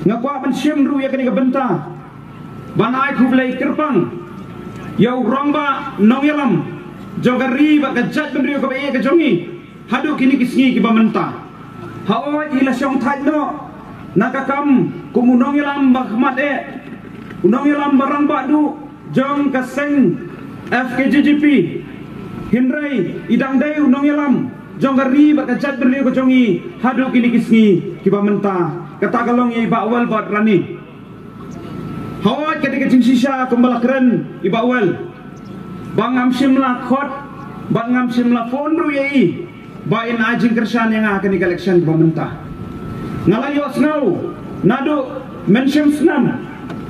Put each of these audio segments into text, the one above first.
ngakwa ban syem ru ya kani ka benta ban ai khu blai kerpang yau romba nongyalam jogari ba ka jat ban ru ka ba ka jongi hadu kini kisngi ki ba menta hawa ila syong thai no nakakam kumunong yalam bahmat unong yalam barang badu jong kaseng FKJGP hindrai idang dai unong yalam jong gari bakajat berli ko jongi hadu kini kisngi kiba menta kata kalong i bawal bat rani hawat ketika jing sisa kumbala keren i bawal bang amsim la khot bang amsim la phone ru yei ba in ajing kersan yang akan di collection kiba menta ngalayo snow nadu mention snam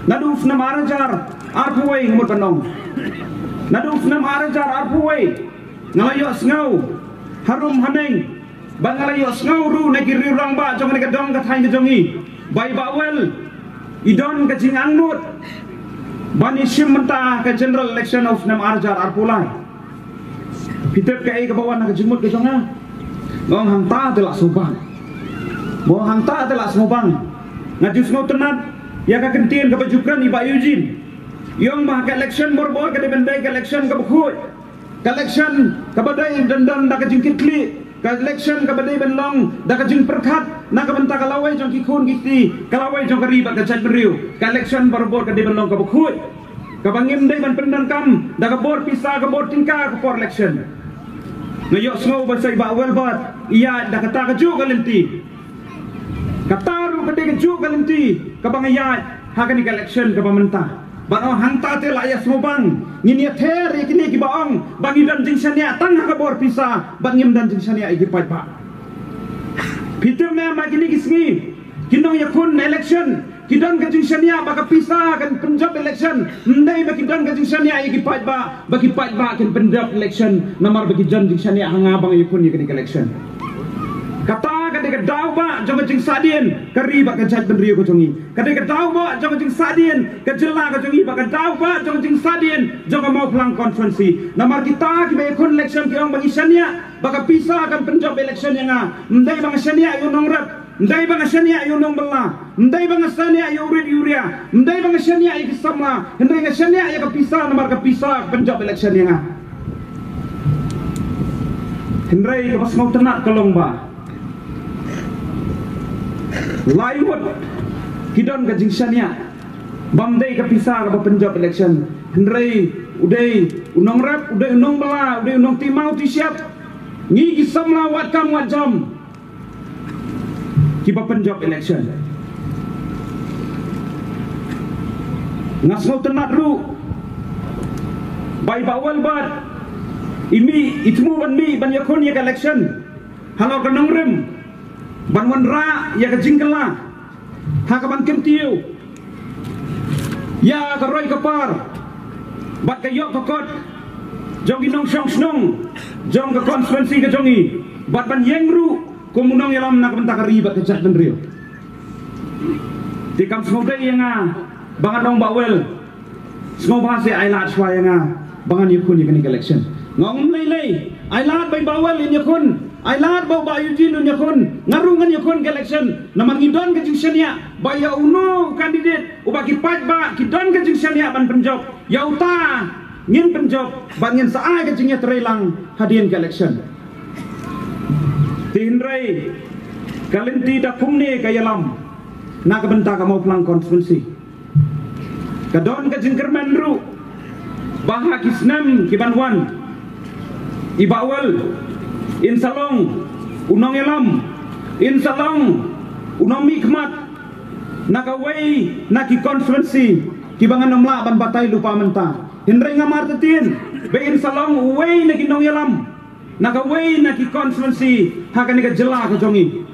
nadu snam arajar arpuway ngamut panong nadu snam arajar arpuway ngalayo snow harum haneng bang ngalayo snow ru negiri rang ba jong ne kadong ka thai ka jongi bai bawel idon ka jing angnut bani sim menta ka general election of snam arajar arpulai pitep ka ai ka bawan ka jimut ka jonga ngong hanta telak subang mo hanta telak subang ngajus ngau tenat ya ka kentien ka bajukran iba Eugene yong ma ka election borbor ka de bendai ka election ka bukhoy ka election ka badai dandan da ka jingkitli ka election ka badai benlong da ka jing perkhat na ka benta ka lawai jong ki khun giti ka lawai jong ka riba ka chat beriu ka election borbor ka de benlong ka bukhoy ka bangim dai ban pendan kam da ka bor pisa ka bor tingka ka for election ngayok ngau basai ba wel bat iya da kata ka ju ka lenti kataru ka de ka ju ka lenti ka bangayat ha ka ni election ka pamenta bano hanta te la ya smobang ngini ther ikini ki baong bangi dan jing sania tang ha ka bor pisa bangim dan jing sania iki pai pa pitem na ma kini kisngi kinong yakun election kidon ka jing sania baka pisa kan Punjab election ndai ba kidon ka jing sania iki pai ba bagi pai ba kan Punjab election namar bagi jon jing sania hanga bang yakun ikini election kata kadek daw ba jong jing sadien kari ba ka jat ben rio ko jongi kadek daw ba jong jing sadien ka jela ka jongi ba ka daw ba jong jing sadien jong mau pulang konferensi namar kita ki be kon election ki ong bagi sania ba ka pisa kan Punjab election yang ndai bang sania yo nong rap ndai bang sania yo nong bela ndai bang sania yo red urea ndai bang sania yo samla ndai bang sania yo ka pisa namar ka pisa Punjab election yang hindrai ka pas mau tenak kolong ba laiwat kidon ka jing sania bamdai ka pisa ka Punjab election hindrai udai unong rap udai unong bela udai unong timau ti siap ngi gisamla wat kam wat jam kiba Punjab election ngasau tenat ru bai bawal bat imi itmu ban mi ban yakon ya election halo kanong rem ban wan ra ya ka jingkela ha ka ban kentiu ya ka roi ka par bat ka yok ka kot jong ginong syong snong jong ka konferensi ka jongi bat ban yengru kumunong yalam na ka benta ka ribat ka chat ben rio tikam smode yang bangan dong bawel smau bahasa ailat shwa yang bangan yakun ya ka election ngong lei ailat bai bawel in yakun ailat bau ba Eugene yakun ngarungan yakun election namang idon ka jing sania ba ya uno kandidat ubaki pat ba kidon ka jing sania ban Punjab ya uta ngin Punjab bangin saai ka jing ya trelang hadien ka election tinrai kalenti da kumne ka yalam na ka benta ka mau pulang konferensi kadon ka jing kerman ru baha kisnam kibanwan ibawal insalong unong elam insalong unong mikmat nakawai naki konferensi kibangan nomla ban batai lupa menta hindrai ngamar tetin be insalong uwei naki nong elam nakawai naki konferensi hakan ka jela ka jongi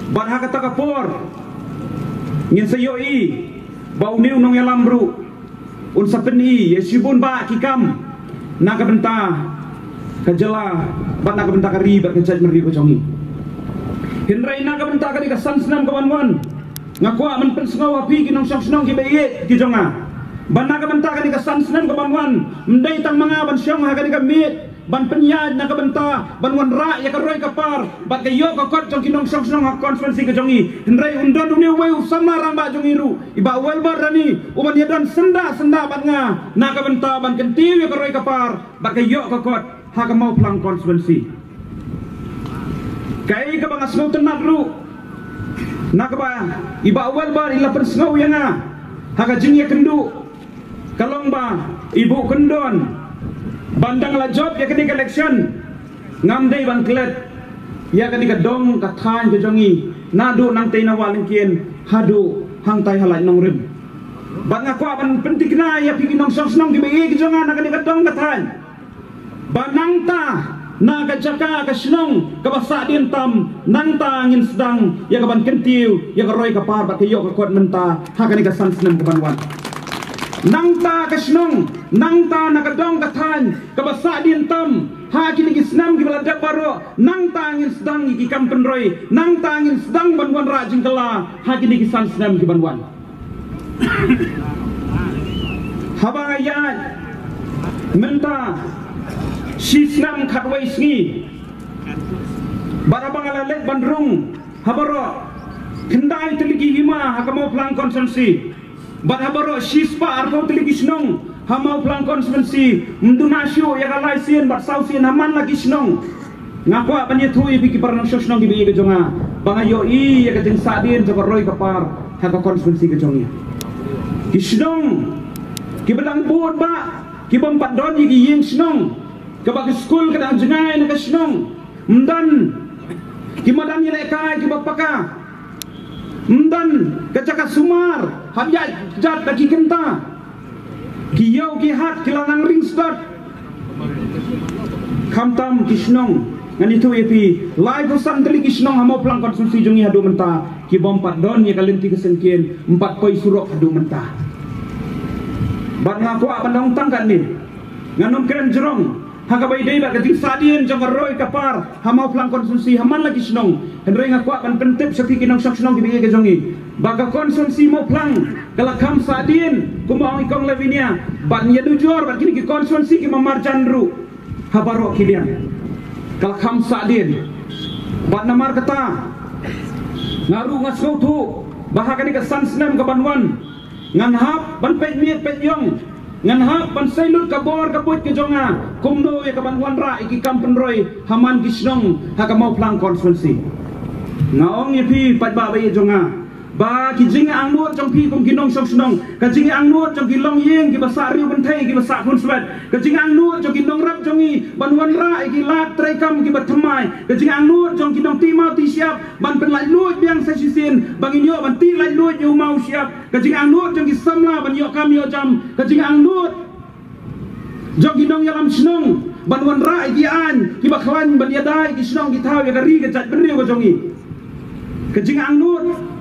bar haka takapor ngin sayoi ba uni unong elam bru un sapeni yesibun ba kikam naka benta kajela bat naka benta ka ribat ka chat meri ko jongi hindrai naka benta ka di ka sansnam ka wanwan ngakwa man pensngaw api kinong sansnam ki baye ki jonga ban naka benta ka di ka sansnam ka wanwan ndai tang mga ban syong ha ka di ka mit ban penyaj nak benta ban wan ra ya ka roi ka par bat ka yo ka kot jong kinong song song konferensi ka jongi hendrai undon dunia weu sama rang ba jongi ru iba wel bar rani uban ya dan senda bat nga nak benta ban kentiu ya ka roi ka par bat ka yo ka kot ha ka mau plang konferensi kai ka bang asno tenat ru nak ba iba wel bar ila persngau ya nga ha ka jing ya kendu kalong ba ibu kendon bandang la job ya ketika election ngamdai bang klet ya ketika dong kathan ke jongi nadu nang tei nawal kien hadu hang tai halai nong rim ban ngaku ban penting na ya pigi nong song snong ki begi jonga nak ketika dong kathan banang ta na ka jaka ka snong ka basa din tam nang ta ngin sedang ya ka ban kentiu ya ka roi ka par ba ke yo ka kot menta ha ketika san senam ke banwan nang ta kasnong nang ta nakadong kathan kabasa din tam ha kini gisnam gibaladak baro nang ta ngin sedang iki kampen roy nang ta ngin sedang banwan ra jingkala ha kini gisan senam gibanwan habang ayat menta sisnam khatwai sngi barabang alalek bandrung habaro kendai teligi hima hakamo plang konsensi bat habaro sispa arko teligi snong hamau plang konferensi mdunasyo ya kalai sien bat sausin haman lagi snong ngakwa banye thui biki parnang snong gibi ke jonga bangayo I ya kajeng sadin joko roi kapar ha ka konferensi ke jongi kisnong kibadang buot ba kibam padon yi yin snong kabak skul kadang jengai na snong mdan kimadan yele kai kibapaka mdan kacaka sumar habya jat bagi kenta kiyau ki hat kilanang ring start khamtam kisnong ngani tu epi live usan teli kisnong hamo plang konsumsi jongi hadu menta ki bom padon ya kalenti kesengkien 4 poi surok hadu menta bat ngaku pandang tangkan ni nganom keren jerong hagabai dei ba kating sadien jong roi kapar hamau plang konsumsi haman lagi snong hendrei ngaku ban pentep sepi kinong sok snong gibi ke jongi baga konsumsi mau plang kala kam sadien kumau ikong levinia ban ya dujor ban kini ki konsumsi ki mamarjan ru habaro kilian kala kam sadien ban namar kata ngaru ngasau tu bahagani ka sansnem ka banwan ngan hap ban pet miet pet yong ngan hap ban sailut kabor kabut ke jonga kumno ya ka banwan ra iki kampen roy haman kisnong ha ka mau plang konsumsi ngaong yepi pat ba ba jonga ba ki jinga ang nuot trong pi kum kinong sok snong ka jinga ang nuot trong kilong yeng ki basa riu ban thai ki basa kun swet ka jinga ang nuot trong kinong rap jongi ban wan ra ki lat trai kam ki bathmai ka jinga ang nuot trong kinong ti mau ti siap ban pen lai luot biang sa sisin bang inyo ban ti lai luot yu mau siap ka jinga ang nuot trong ki samla ban yo kam yo jam ka jinga ang nuot jong kinong yalam snong ban wan ra ki an ki bakhwan ban yadai ki snong ki thau ya ka ri ka chat ben riu ka jongi ka jinga ang nuot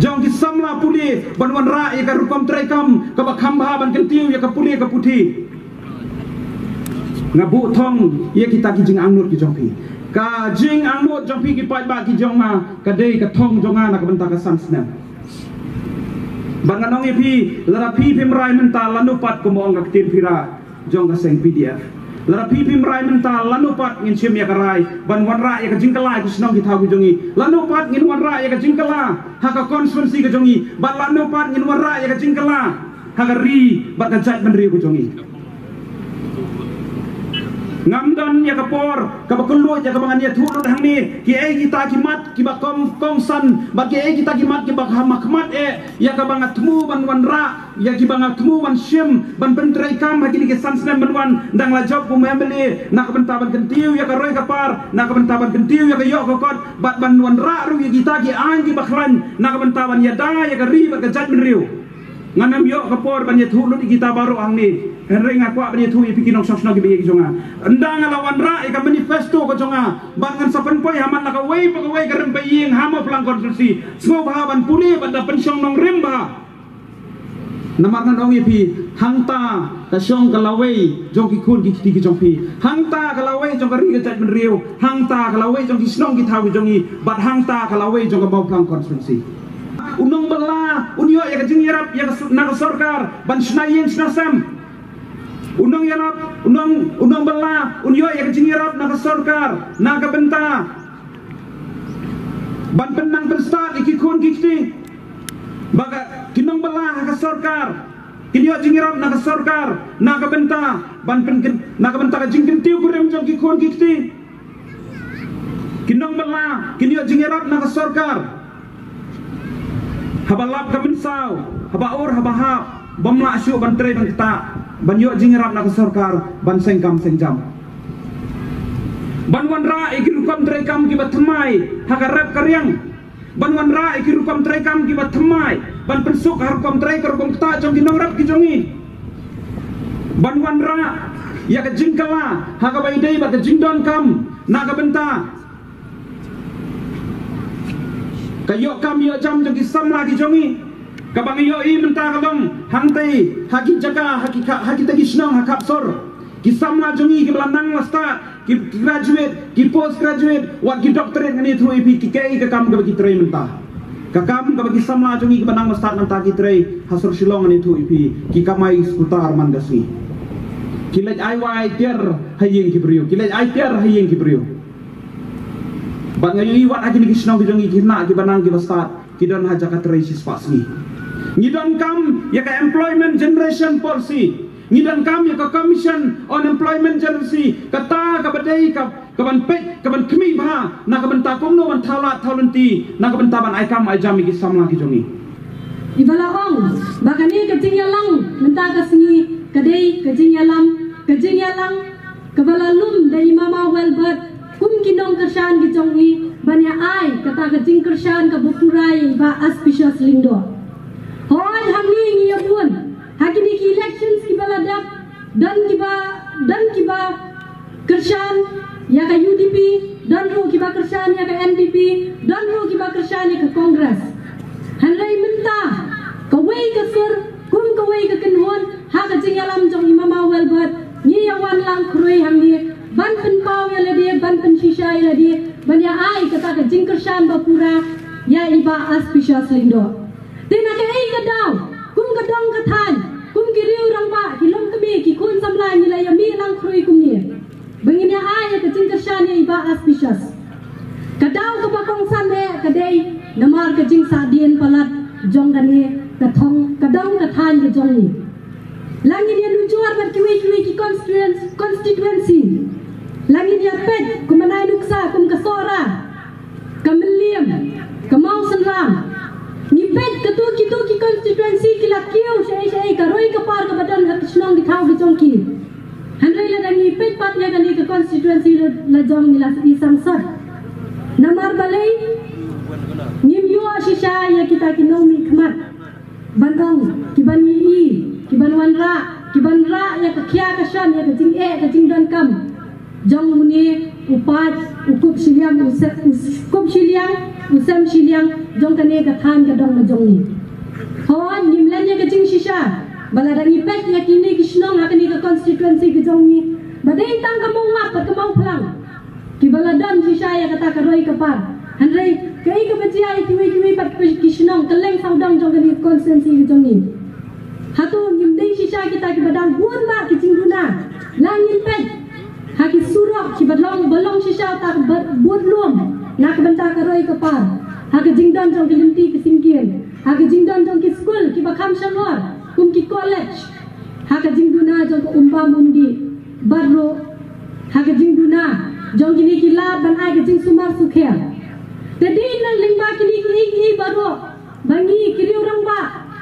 jong ki samla puli banwan ra ya ka rukom traikam ka bakhamba ban kentiu ya ka puli ka puthi ngabu thong ya kita ki jing angnut ki jongpi ka jing angnut jongpi ki pai ba ki jong ma ka dei ka thong jonga na ka benta ka sansna banganong pi lara pi pimrai menta lanupat ko mo ang tin pira jong ka seng PDF lara pi pimrai menta lanupat ngin sim ya karai banwan ra ya ka jingkala ki snong ki thau ki jongi lanupat ngin wan ra ya ka jingkala haka konferensi ke jongi bat lanupat ngin wan ra ya ka jingkala haka ri bat ka jat ban ri ku jongi ngamdan ya kapor kabakulu ya kabangan ya thulu hang ni ki ai kita kimat ki bakom kongsan ba ki ai kita kimat ki bakhamakmat ya kabangat temu ban wan ra ya ki bangat temu wan sim ban pentrai kam haki ni sansnem ban wan dang la job pu membeli nak bentaban kentiu ya ka roi kapar nak bentaban kentiu ya ka yo kokot bat ban wan ra ru ya kita ki an ki bakhlan nak bentaban ya da ya ka ri ba ka jat ben riu nganam yo kapor ban ya thulu kita baru hang ni henry ngaku abni thu ipi kinong sosno gibi ki jonga ndang lawan ra ka manifesto ko jonga bangan sa penpoy haman la ka wei pa ka wei ka rem yeng hama plang konstitusi smo bahaban puli banda pensyong nong rimba namar nan ong ipi hangta ka syong ka lawei jong ki kun ki ki jong pi hangta ka lawei jong ka ri ka chat ben riu hangta ka lawei jong ki snong ki thau jongi bat hangta ka lawei jong ka bau plang konstitusi unong bala unyo ya ka jing yarap ya ka na ka sarkar ban snayeng snasam unong yarap unang bala unyo ya kejingirap na kasorkar na kabenta ban penang penstat ikikun kikti baga kinong bala kasorkar kinyo jingirap na kasorkar na kabenta ban pen na kabenta ka jingkentiu kurem jong kikun kikti kinong bala kinyo jingirap na kasorkar habalap kabensau habaur habahap bamla asyu ban tre ban kita ban yo jingirap na kasorkar ban sengkam sengjam ban wanra ikirukam trekam kibat thamai hakarap karyang ban wanra ikirukam trekam kibat thamai ban pensuk harukam trekar kom ta jong kinongrap ki jongi ban wanra ya ka jingkala hakabai dei ba ka jingdon kam na ka benta kayo kam yo jam jong kisam lagi jongi kabang yo I menta kalong hantai haki jaka haki tagi snong hakap sor kisam la jongi ki belanang wasta ki graduate ki post graduate wat ki doctorate ngani thru IP ki kai ka kam ka bagi trai menta ka kam ka bagi samla jongi ki benang wasta menta ki trai hasur silong ngani thru IP ki kamai skutar man gasi kilaj ai wai ter hayeng ki brio kilaj ai ter hayeng ki brio bang ngayi wat aki ki snong ki jongi ki na ki benang ki wasta ki don haja ka trai sispasni ngidon kam ya ka employment generation policy ngidon kam ya ka commission on employment generation kata ka badai ka ban pek ka ban kemi bha na ka ban ta kong no ban thala thalunti na ka ban ta ban ai kam ai jami ki samla ki jongi ibala ong bagani ka tingyalang menta ka singi kadai ka jingyalang ka balalum dai mama welbert kum kinong kersan ki jongi banya ai kata ka jing kersan ka bukurai ba auspicious lindo hoi hamni ngi yabun hakini ki elections ki baladap dan kiba kersan ya ka UDP dan ru kiba kersan ya ka NDP dan ru kiba kersan ya ka Kongres hanrai menta kawai ka sur kum kawai ka kenhon ha ka jingyalam jong imama welbert ni yawan lang kroi hamni ban pen pau ya ladi ban pen shisha ya ladi ban ya ai kata ka jing kersan bapura ya iba auspicious lindo tina ka ai ka daw kum ka dong ka than kum kiriu rang ba kilom kami ki kun samla ni la yami lang kroi kum ni bangin ya ai ka jing kersan ya iba auspicious ka daw ka bakong san me ka dei namar ka jing sadien palat jong gani ka thong ka dong ka than ka jong ni langin ya lujuar bar kiwi ki constituency langin ya pet kumanai nuksa kum ka sora ka meliam ka mau senram ni pet ka tu ki constituency ki la kiu shei ka roi ka par ka badan ha kisnong di khau ki jong ki handrai la dangi pet pat ya gani ka constituency la jong ni la isang sat namar balai nim yo shisha ya kita kinong mi khmat bandong kibani I kiban wanra kiban ra ya ka khia ka shan ya ka jing ka jing don kam jong muni upat ukup siliang ukup siliang usam siliang jong ka ne ka than ka dong ma jong ni hon nimlan ya ka jing shisha balarangi pet ya kini kisnong ha ka ni ka constituency ka jong ni badai tang ka mau ngap ka mau plang kibaladon shisha ya ka ta ka roi ka par handrai kai ka bachia kiwi pat kisnong kaleng saudang jong ka ni constituency ka jong ni hatu ngimdei shisha kita ki badang buan ba ki cingduna langin pet haki surok ki badlong balong shisha ta buat luom nak benta ka roi ka par haki jingdon jong ki limti ki singkien haki jingdon jong ki school ki bakam shalor kum ki college haki jingduna jong ko umpa mundi barro haki jingduna jong ki ni ki lab ban ai ki jing sumar sukher tedi nang lingba ki ni ki barro bangi kiri orang ba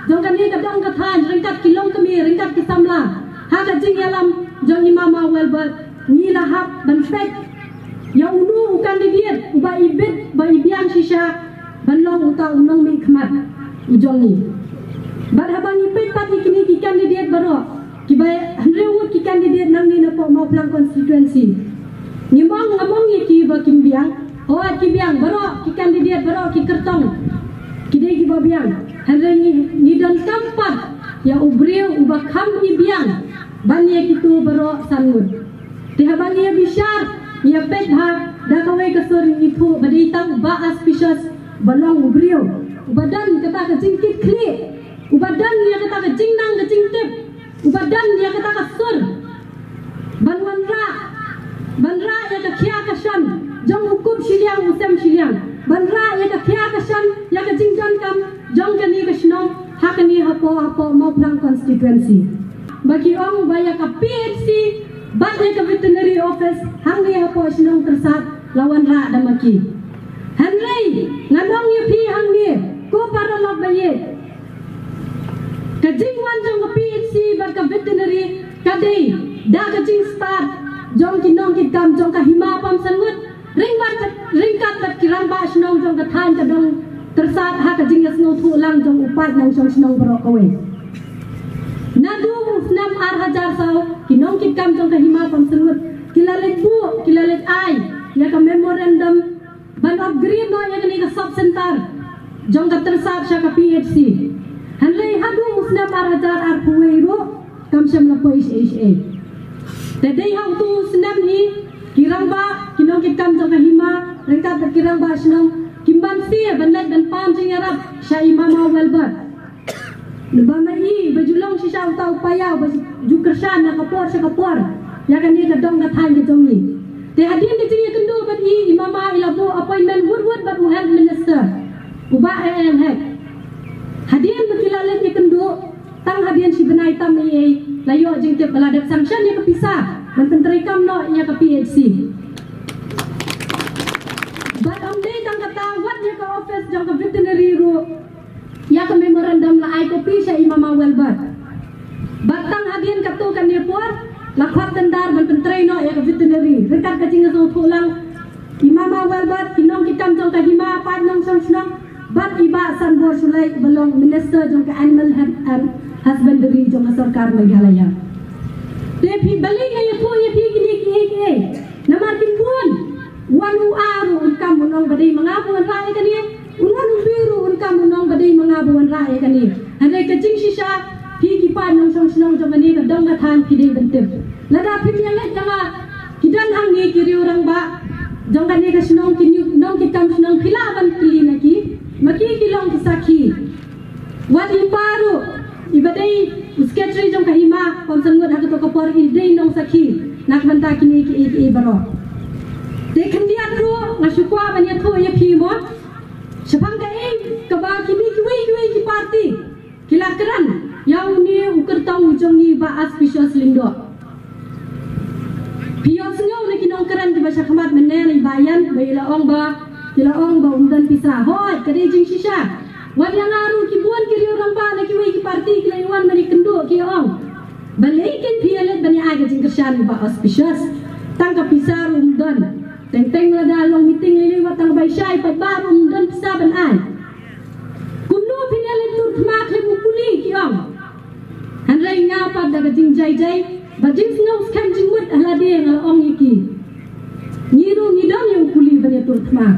jong kan ni ka dong ka than ringkat kilong kami ringkat ki samla ha ka jing yalam jong imama welbert ni lahap ban pet ya unu kandidat uba ibet ba ibiang shisha ban long uta unong mi khmat ujong ni bar habang ibet pat kini ki kandidat baro ki ba hanrewut ki kandidat nang ni na po mau plang constituency ni mong ngamong ni ki ba kim biang ho ki biang baro ki kandidat baro ki kertong kidai ki ba biang hari ni dan kampat ya ubriu uba kham ibiang bani kitu baro sangut tiha bani ya bishar ya petha da kawai ka sori itu badi tang ba auspicious balong ubriu ubadan kata ka jingkit kli ubadan dia kata ka jingnang ka jingtip ubadan dia kata ka sur shan jong hukum shiliang usem shiliang banra ya ka khia ka shan ya ka jingjan kam jong ka ni ka shnom hakani hapo mau plang constituency bagi ong baya ka PHC bat ya ka veterinary office hangi hapo shnom tersat lawan ra damaki hanrei ngadong ya pi hangi ko para lok baye ka jingwan jong ka PHC bat ka veterinary kadai da ka jing start jong kinong kitam jong ka hima pam sangut ringkat kat kirang ba snong jong ka than ka dong tersat ha ka jing sno thu lang jong upat nang song snong bro kawe nadu usnam ar hajar saw kinong kitam jong ka hima pam sangut kilalet bu kilalet ai ya ka memorandum ban upgrade no ya ni ka sub center jong ka tersat sha ka PHC hanlei hadu usnam ar hajar ar puwero kam sham la po HA Tadai hang tu senam ni kirang ba kinong kitam jong kahima rengkat kirang ba senam kimban si banlat dan pam jing arab sya imama welbat nabama i bajulong si sya utau upaya baju kersan na kapor sa kapor ya kan ni kadong na than ke jong ni te hadin ke jing kendu bat i imama ilabu appointment wud bat health minister uba en hek hadin bekilalet ke kendu tang hadin si benai tam ni layo jing te baladak sanction ya kepisah menteri kam no ya ke PHC but day tang kata wat ya ke office jang ke veterinary ru ya ke memorandum la ai kopi sya imama welbat batang hadin katu kan dia por la khat tendar menteri no ya ke veterinary rekat ka jing so pulang imama welbat kinong kitam jang ka hima pat nong sang snong bat iba san bor sulai belong minister jang ke animal husbandry jong sarkar Meghalaya Tepi balik ngaya po ya pi gini ki namar kimpun wanu aru unkam munong badai mengabuan rakyat kani unwan biru unkam munong badai mengabuan rakyat kani andai kecing sisa pi kipan nong song snong jong ani ka dong ka than pi dei bentep lada pi yang janga kidan hang ni kiri orang ba jong kani ka snong kinyu nong kitam snong khila ban kili naki maki kilong kisaki wadi paru ibadai sketri jong kahima konsengut hak to kapor idei nong sakhi nak banta kini ki baro te khandia ru ngasukwa banya tho ye phi mo sabang ka ka ba kini ki party kilakran yang ni ukur tau jong ni ba auspicious lindo pion sngau ne kinong kran di basa khamat menen bayan baila ong ba umdan pisah hoi kadi jing sisa wan yang aru ki buan kiri orang ba na ki wei ki party ki laiwan mani kendo ki ong balikin pialet bani aga jing kersan ba auspicious tangka pisar umdan teng la dalong meeting lili watang bai syai pat bar umdan pisah ban ai kumno pialet tur thmak le mukuli ki ong han rai nga pa daga jing jai ba jing ngau skam jing mut ala de ngal ong iki ngiru ngidam yang kuli bani tur thmak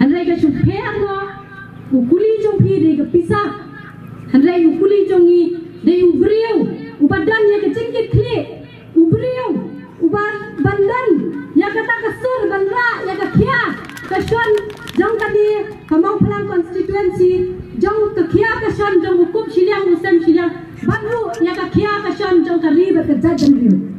han rai ka supher no ukuli jong pi de pisah hanrai ukuli jong ni de ubriu ubadan ya ke cingkit kli ubriu ubar bandan ya kata kasur bandra ya ke khia kason jong tadi kamau plang constituency jong ke khia kason jong hukum shiliang usem shiliang baru ya ke khia kason jong kari ba ke jajan riu